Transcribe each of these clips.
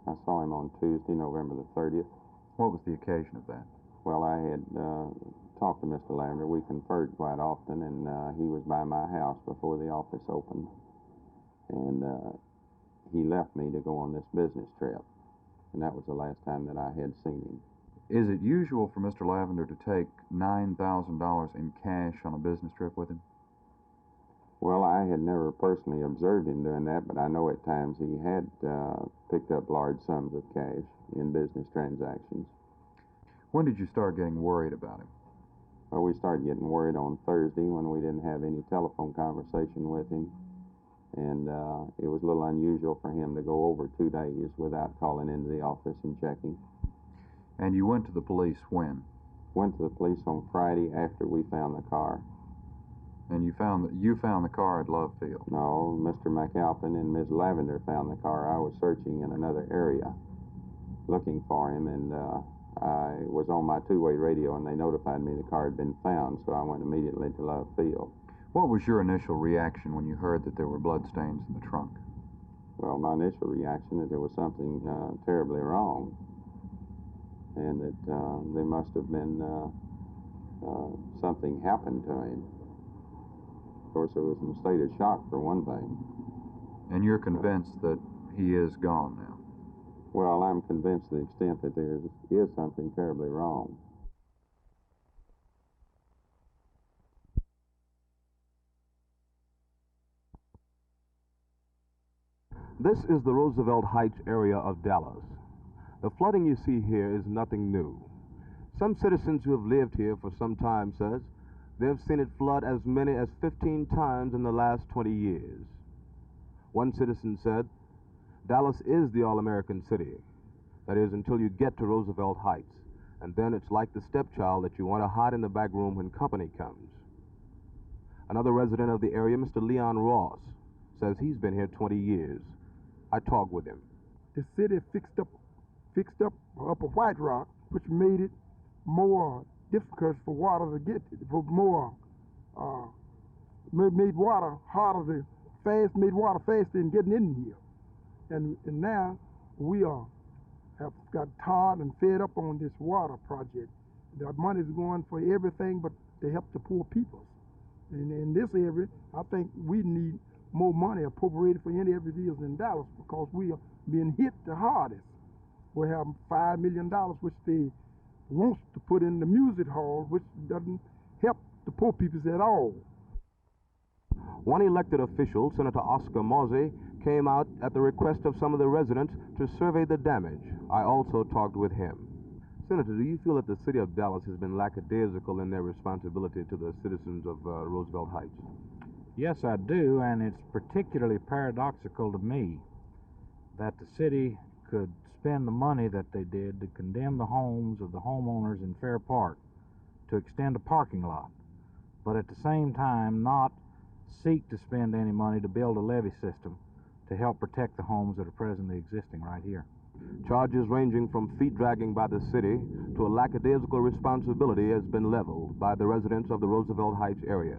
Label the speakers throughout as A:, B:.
A: I saw him on Tuesday, November the 30th.
B: What was the occasion of that?
A: Well, I had talked to Mr. Lavender. We conferred quite often, and he was by my house before the office opened. And he left me to go on this business trip. And that was the last time that I had seen him.
B: Is it usual for Mr. Lavender to take $9,000 in cash on a business trip with him?
A: Well, I had never personally observed him doing that, but I know at times he had picked up large sums of cash in business transactions.
B: When did you start getting worried about him?
A: Well, we started getting worried on Thursday when we didn't have any telephone conversation with him. And it was a little unusual for him to go over 2 days without calling into the office and checking.
B: And you went to the police when?
A: Went to the police on Friday after we found the car.
B: And you found the car at Love Field?
A: No, Mr. McAlpin and Ms. Lavender found the car. I was searching in another area looking for him, and I was on my two-way radio, and they notified me the car had been found, so I went immediately to Love Field.
B: What was your initial reaction when you heard that there were bloodstains in the trunk?
A: Well, my initial reaction is there was something terribly wrong, and that there must have been something happened to him. Of course, I was in a state of shock for one thing.
B: And you're convinced that he is gone now?
A: Well, I'm convinced to the extent that there is something terribly wrong.
C: This is the Roosevelt Heights area of Dallas. The flooding you see here is nothing new. Some citizens who have lived here for some time says they've seen it flood as many as 15 times in the last 20 years. One citizen said, Dallas is the all-American city. That is, until you get to Roosevelt Heights, and then it's like the stepchild that you want to hide in the back room when company comes. Another resident of the area, Mr. Leon Ross, says he's been here 20 years. I talked with him.
D: The city fixed up Upper White Rock, which made it more difficult for water to get, made water harder made water faster in getting in here. And now we have got tired and fed up on this water project. The money's going for everything but to help the poor people. And in this area, I think we need more money appropriated for any area deals in Dallas because we are being hit the hardest. We have $5 million, which they want to put in the music hall, which doesn't help the poor people at all.
C: One elected official, Senator Oscar Mosey, came out at the request of some of the residents to survey the damage. I also talked with him. Senator, do you feel that the city of Dallas has been lackadaisical in their responsibility to the citizens of Roosevelt Heights?
E: Yes, I do, and it's particularly paradoxical to me that the city could spend the money that they did to condemn the homes of the homeowners in Fair Park to extend a parking lot, but at the same time not seek to spend any money to build a levee system to help protect the homes that are presently existing right here.
C: Charges ranging from feet dragging by the city to a lackadaisical responsibility has been leveled by the residents of the Roosevelt Heights area.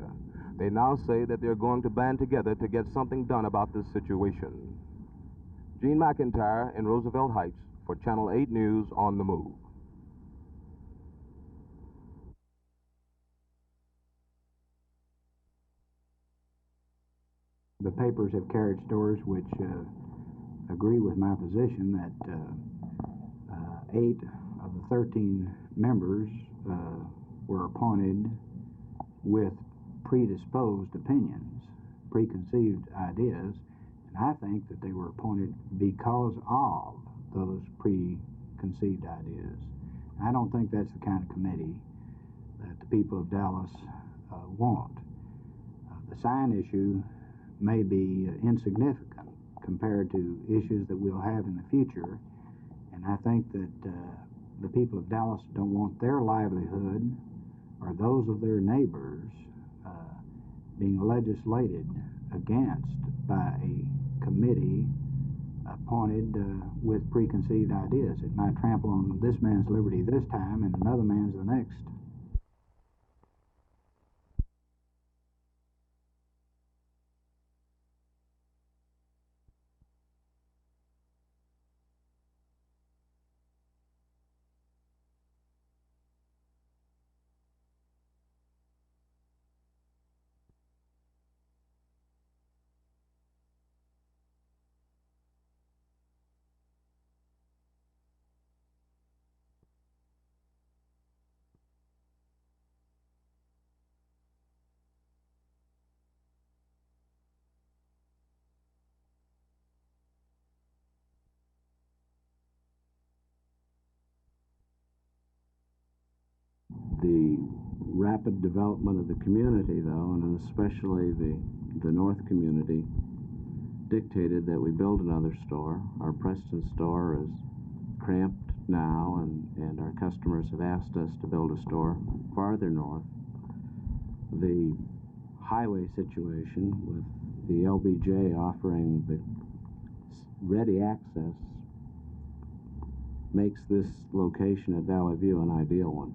C: They now say that they're going to band together to get something done about this situation. Gene McIntyre in Roosevelt Heights for Channel 8 News on the Move.
F: The papers have carried stories which agree with my position that 8 of the 13 members were appointed with predisposed opinions, preconceived ideas, and I think that they were appointed because of those preconceived ideas. And I don't think that's the kind of committee that the people of Dallas want. The sign issue may be insignificant compared to issues that we'll have in the future, and I think that the people of Dallas don't want their livelihood or those of their neighbors being legislated against by a committee appointed with preconceived ideas. It might trample on this man's liberty this time and another man's the next.
G: The rapid development of the community, though, and especially the north community, dictated that we build another store. Our Preston store is cramped now, and our customers have asked us to build a store farther north. The highway situation with the LBJ offering the ready access makes this location at Valley View an ideal one.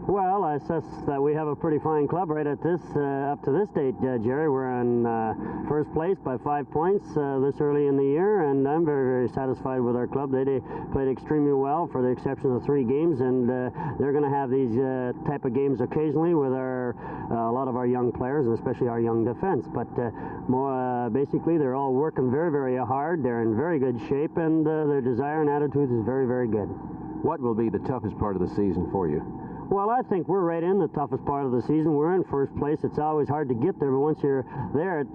H: Well, I assess that we have a pretty fine club right at this, up to this date, Jerry. We're on first place by 5 points this early in the year, and I'm very, very satisfied with our club. They played extremely well for the exception of 3 games, and they're going to have these type of games occasionally with a lot of our young players, and especially our young defense. But basically, they're all working very, very hard. They're in very good shape, and their desire and attitude is very, very good.
I: What will be the toughest part of the season for you?
H: Well, I think we're right in the toughest part of the season. We're in first place. It's always hard to get there, but once you're there, it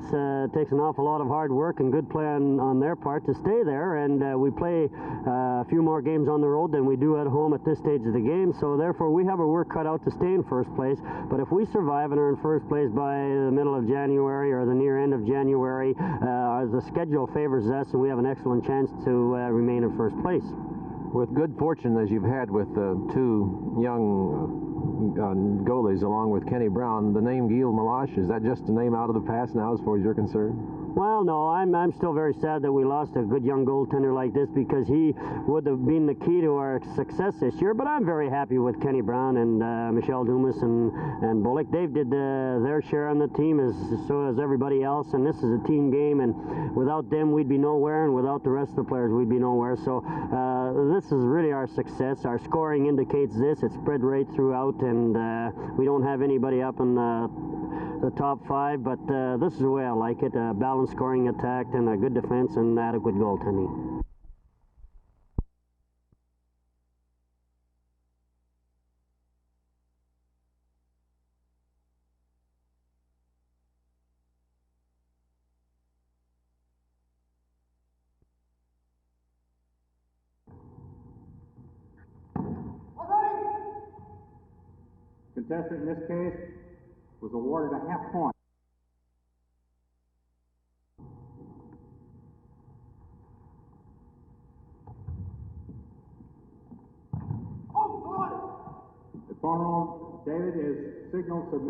H: takes an awful lot of hard work and good play on their part to stay there. And we play a few more games on the road than we do at home at this stage of the game, so therefore we have our work cut out to stay in first place. But if we survive and are in first place by the middle of January or the near end of January, the schedule favors us, and we have an excellent chance to remain in first place.
I: With good fortune as you've had with 2 young goalies along with Kenny Brown, the name Gil Malash, is that just a name out of the past now as far as you're concerned?
H: Well, no, I'm still very sad that we lost a good young goaltender like this, because he would have been the key to our success this year. But I'm very happy with Kenny Brown and Michelle Dumas and Bullock. They did their share on the team, so as everybody else, and this is a team game, and without them we'd be nowhere, and without the rest of the players we'd be nowhere. So this is really our success. Our scoring indicates this. It's spread right throughout, and we don't have anybody up in the top 5, but this is the way I like it. A balanced scoring attack and a good defense and adequate goaltending.
E: Contestant in this case was awarded a half point. The opponent, David, is signaled submitted.